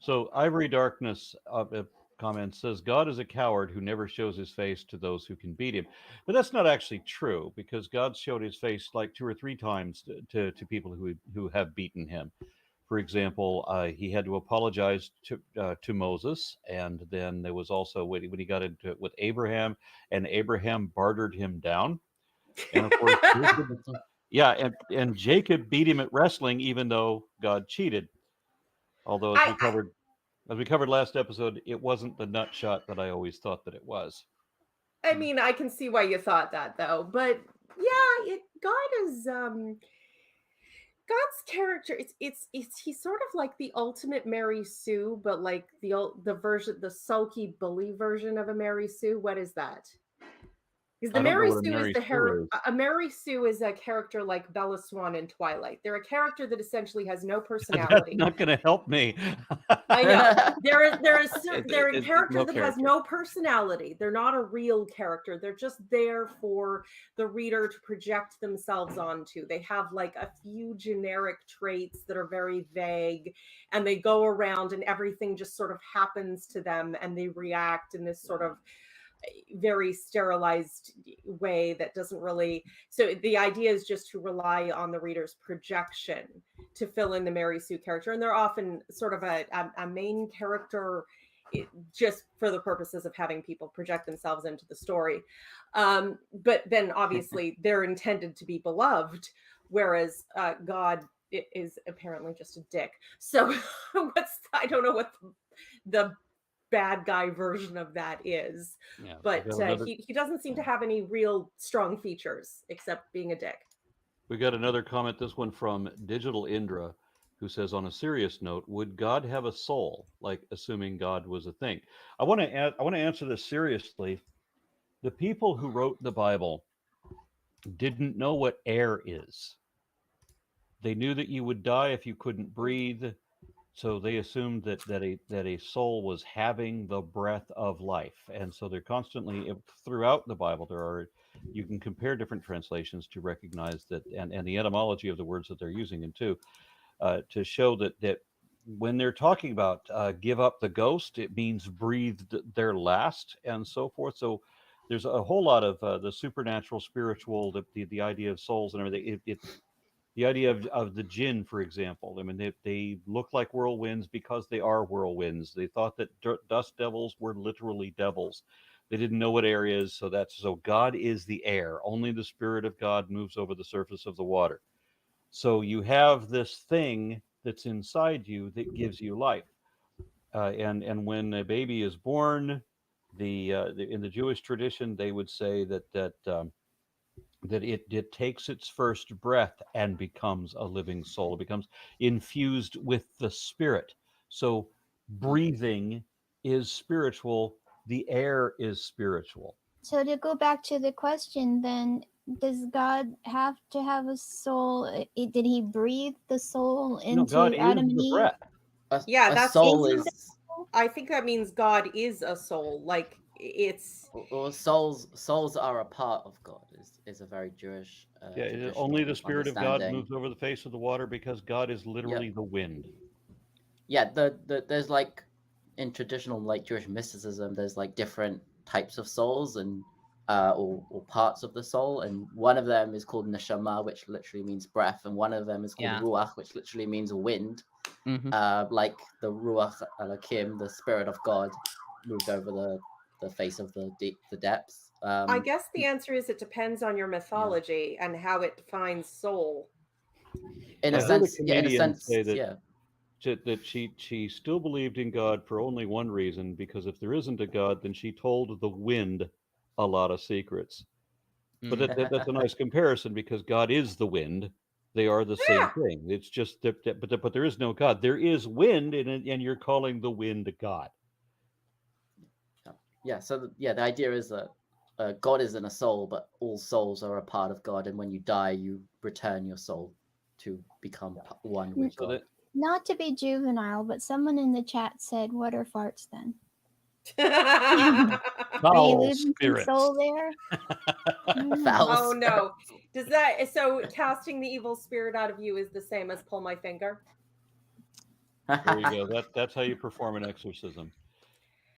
So Ivory Darkness comment says God is a coward who never shows his face to those who can beat him, but that's not actually true because God showed his face like two or three times to people who have beaten him. For example, he had to apologize to Moses, and then there was also when he got into it with Abraham, and Abraham bartered him down, and of course, Jacob, yeah, and Jacob beat him at wrestling, even though God cheated. Although, I, I as we covered last episode, it wasn't the nut shot that I always thought that it was. I mean, I can see why you thought that though, but yeah, God is God's character. It's he's sort of like the ultimate Mary Sue, but like the version, the sulky bully version of a Mary Sue. What is that? Because the I don't know Mary what a Sue is Mary the Sue is. a Mary Sue is a character like Bella Swan in Twilight. They're a character that essentially has no That's personality. not going to help me. I know. They're a character No that has character. no personality. They're not a real character. They're just there for the reader to project themselves onto. They have like a few generic traits that are very vague, and they go around and everything just sort of happens to them and they react in this sort of very sterilized way that doesn't really, so the idea is just to rely on the reader's projection to fill in the Mary Sue character, and they're often sort of a main character just for the purposes of having people project themselves into the story, but then obviously they're intended to be beloved, whereas God is apparently just a dick. So I don't know what the bad guy version of that is, Yeah, we but got another. he doesn't seem to have any real strong features except being a dick. We got another comment. This one from Digital Indra, who says, on a serious note, would God have a soul? Like assuming God was a thing. I want to answer this seriously. The people who wrote the Bible didn't know what air is. They knew that you would die if you couldn't breathe, so they assumed that a soul was having the breath of life, and so they're constantly throughout the Bible. There are you can compare different translations to recognize that, and the etymology of the words that they're using, and to show that when they're talking about give up the ghost, it means breathed their last, and so forth. So there's a whole lot of the supernatural, spiritual, the idea of souls and everything. The idea of the jinn, for example. I mean, they look like whirlwinds because they are whirlwinds. They thought that dust devils were literally devils. They didn't know what air is, so God is the air. Only the Spirit of God moves over the surface of the water. So you have this thing that's inside you that gives you life. And when a baby is born, in the Jewish tradition, they would say that it takes its first breath and becomes a living soul. It becomes infused with the spirit. So breathing is spiritual. The air is spiritual. So to go back to the question, then does God have to have a soul? Did He breathe the soul No, God into is Adam and the Eve? breath. Yeah, A that's soul Into the is soul? I think that means God is a soul. Like it's well, souls are a part of God is a very Jewish Yeah, only the traditional spirit of God understanding. moves over the face of the water because God is Yeah, literally the wind. yeah. There's like in traditional like Jewish mysticism, there's like different types of souls and or parts of the soul, and one of them is called neshama, which literally means breath, and one of them is called Yeah. ruach, which literally means wind. Hmm. Like the ruach alakim, the spirit of God, moved over the face of the depths. I guess the answer is it depends on your Yeah. mythology and how it defines soul. In a I heard a sense, yeah. In a comedian sense, say yeah. that she still believed in God for only one reason, because if there isn't a God, then she told the wind a lot of secrets. But that's a nice comparison because God is the wind. They are the same Yeah. thing. It's just but there is no God. There is wind, and you're calling the wind God. Yeah. So the idea is that God isn't a soul, but all souls are a part of God, and when you die, you return your soul to become one with So God. that Not to be juvenile, but someone in the chat said, "What are farts then?" Are you foul losing some spirits. soul there? Foul Oh no. spirits. Does that, so casting the evil spirit out of you is the same as pull my finger? There you go. That's how you perform an exorcism.